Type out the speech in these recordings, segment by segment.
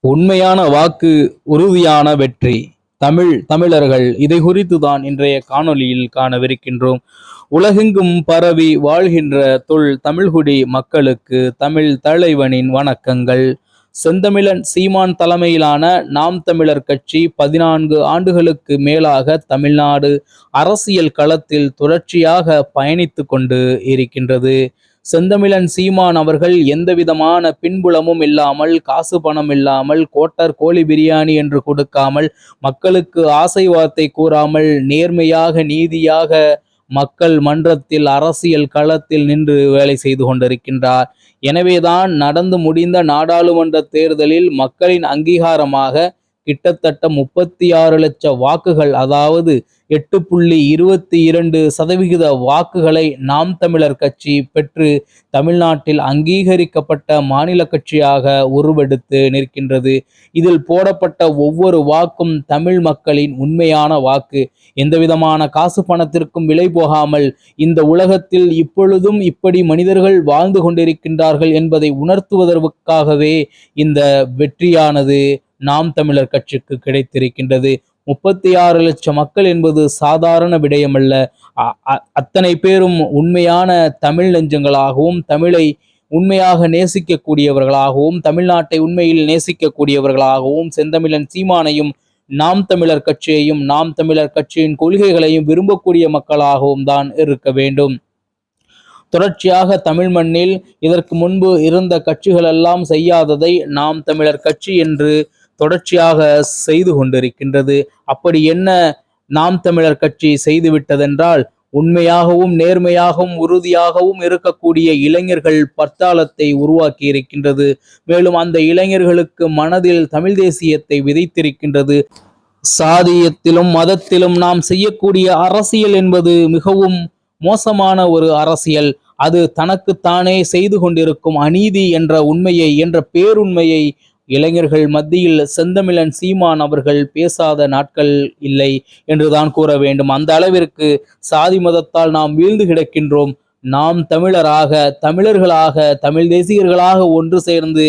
உண்மையான வாக்கு, உறுதியான வெற்றி. தமிழர்கள் இதை குறித்துதான் இன்றைய காணொளியில் காணவிருக்கின்றோம். உலகெங்கும் பரவி வாழ்கின்ற தமிழ்குடி மக்களுக்கு தமிழ் தலைவனின் வணக்கங்கள். செந்தமிழன் சீமான் தலைமையிலான நாம் தமிழர் கட்சி 14 ஆண்டுகளுக்கு மேலாக தமிழ்நாடு அரசியல் களத்தில் தொடர்ச்சியாக பயணித்து கொண்டு இருக்கின்றது. செந்தமிழன் சீமான் அவர்கள் எந்தவிதமான பின்புலமும் இல்லாமல், காசு பணம் இல்லாமல், கோட்டர் கோழி பிரியாணி என்று கொடுக்காமல், மக்களுக்கு ஆசை வார்த்தை கூறாமல், நேர்மையாக நீதியாக மக்கள் மன்றத்தில் அரசியல் களத்தில் நின்று வேலை செய்து கொண்டிருக்கின்றார். எனவேதான் நடந்து முடிந்த நாடாளுமன்ற தேர்தலில் மக்களின் அங்கீகாரமாக கிட்டத்தட்ட 36 லட்சம் வாக்குகள், அதாவது 8.22% வாக்குகளை நாம் தமிழர் கட்சி பெற்று தமிழ்நாட்டில் அங்கீகரிக்கப்பட்ட மாநில கட்சியாக உருவெடுத்து நிற்கின்றது. இதில் போடப்பட்ட ஒவ்வொரு வாக்கும் தமிழ் மக்களின் உண்மையான வாக்கு. எந்தவிதமான காசு பணத்திற்கும் விலை போகாமல் இந்த உலகத்தில் இப்பொழுதும் இப்படி மனிதர்கள் வாழ்ந்து கொண்டிருக்கின்றார்கள் என்பதை உணர்த்துவதற்காகவே இந்த வெற்றியானது நாம் தமிழர் கட்சிக்கு கிடைத்திருக்கின்றது. 36 லட்சம் மக்கள் என்பது சாதாரண விடயமல்ல. அத்தனை பேரும் உண்மையான தமிழ் நெஞ்சங்களாகவும், தமிழை உண்மையாக நேசிக்கக்கூடியவர்களாகவும், தமிழ்நாட்டை உண்மையில் நேசிக்கக்கூடியவர்களாகவும், செந்தமிழன் சீமானையும் நாம் தமிழர் கட்சியையும் நாம் தமிழர் கட்சியின் கொள்கைகளையும் விரும்பக்கூடிய மக்களாகவும் தான் இருக்க வேண்டும். தொடர்ச்சியாக தமிழ் மண்ணில் இதற்கு முன்பு இருந்த கட்சிகள் எல்லாம் செய்யாததை நாம் தமிழர் கட்சி என்று தொடர்ச்சியாக செய்து கொண்டிருக்கின்றது. அப்படி என்ன நாம் தமிழர் கட்சி செய்துவிட்டதென்றால், உண்மையாகவும் நேர்மையாகவும் உறுதியாகவும் இருக்கக்கூடிய இளைஞர்கள் பட்டாளத்தை உருவாக்கி இருக்கின்றது. மேலும் அந்த இளைஞர்களுக்கு மனதில் தமிழ் தேசியத்தை விதைத்திருக்கின்றது. சாதியத்திலும் மதத்திலும் நாம் செய்யக்கூடிய அரசியல் என்பது மிகவும் மோசமான ஒரு அரசியல். அது தனக்குத்தானே செய்து கொண்டிருக்கும் அநீதி என்ற உண்மையை, என்ற பேருண்மையை இளைஞர்கள் மத்தியில் செந்தமிழன் சீமான் அவர்கள் பேசாத நாட்கள் இல்லை என்றுதான் கூற வேண்டும். அந்த அளவிற்கு சாதி மதத்தால் நாம் வீழ்ந்து கிடக்கின்றோம். நாம் தமிழர்களாக, தமிழ் தேசியர்களாக ஒன்று சேர்ந்து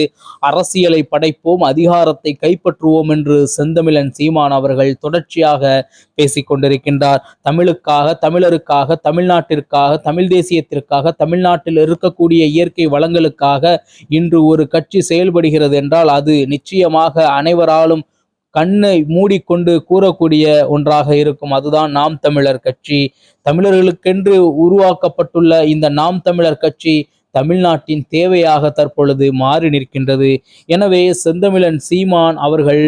அரசியலை படைப்போம், அதிகாரத்தை கைப்பற்றுவோம் என்று செந்தமிழன் சீமான் அவர்கள் தொடர்ச்சியாக பேசிக்கொண்டிருக்கின்றார். தமிழுக்காக, தமிழருக்காக, தமிழ்நாட்டிற்காக, தமிழ் தேசியத்திற்காக, தமிழ்நாட்டில் இருக்கக்கூடிய இயற்கை வளங்களுக்காக இன்று ஒரு கட்சி செயல்படுகிறது என்றால் அது நிச்சயமாக அனைவராலும் கண்ணை மூடிக்கொண்டு கூறக்கூடிய ஒன்றாக இருக்கும். அதுதான் நாம் தமிழர் கட்சி. தமிழர்களுக்கென்று உருவாக்கப்பட்டுள்ள இந்த நாம் தமிழர் கட்சி தமிழ்நாட்டின் தேவையாக தற்பொழுது மாறி நிற்கின்றது. எனவே செந்தமிழன் சீமான் அவர்கள்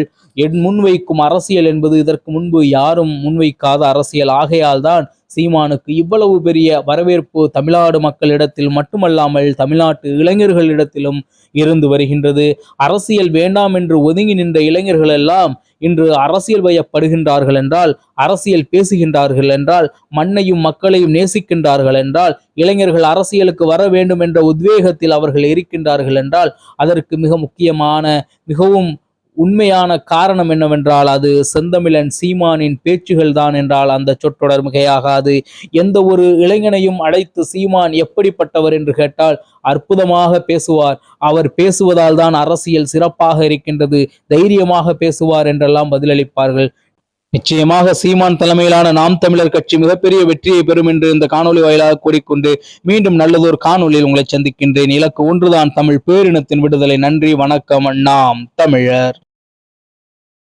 முன்வைக்கும் அரசியல் என்பது இதற்கு முன்பு யாரும் முன்வைக்காத அரசியல். ஆகையால் தான் சீமானுக்கு இவ்வளவு பெரிய வரவேற்பு தமிழ்நாடு மக்களிடத்தில் மட்டுமல்லாமல் தமிழ்நாட்டு இளைஞர்களிடத்திலும் இருந்து வருகின்றது. அரசியல் வேண்டாம் என்று ஒதுங்கி நின்ற இளைஞர்கள் எல்லாம் இன்று அரசியல் வயப்படுகின்றார்கள் என்றால், அரசியல் பேசுகின்றார்கள் என்றால், மண்ணையும் மக்களையும் நேசிக்கின்றார்கள் என்றால், இளைஞர்கள் அரசியலுக்கு வர வேண்டும் என்ற உத்வேகத்தில் அவர்கள் இருக்கின்றார்கள் என்றால், அதற்கு மிக முக்கியமான, மிகவும் உண்மையான காரணம் என்னவென்றால் அது செந்தமிழன் சீமானின் பேச்சுகள் தான் என்றால் அந்த சொற்றொடர் மிகையாகாது. எந்த ஒரு இளைஞனையும் அழைத்து சீமான் எப்படிப்பட்டவர் என்று கேட்டால் அற்புதமாக பேசுவார், அவர் பேசுவதால் தான் அரசியல் சிறப்பாக இருக்கின்றது, தைரியமாக பேசுவார் என்றெல்லாம் பதிலளிப்பார்கள். நிச்சயமாக சீமான் தலைமையிலான நாம் தமிழர் கட்சி மிகப்பெரிய வெற்றியை பெறும் என்று இந்த காணொலி வாயிலாக கூறிக்கொண்டு மீண்டும் நல்லதொரு காணொலியில் உங்களை சந்திக்கின்றேன். இலக்கு ஒன்றுதான், தமிழ் பேரினத்தின் விடுதலை. நன்றி, வணக்கம். நாம் தமிழர்.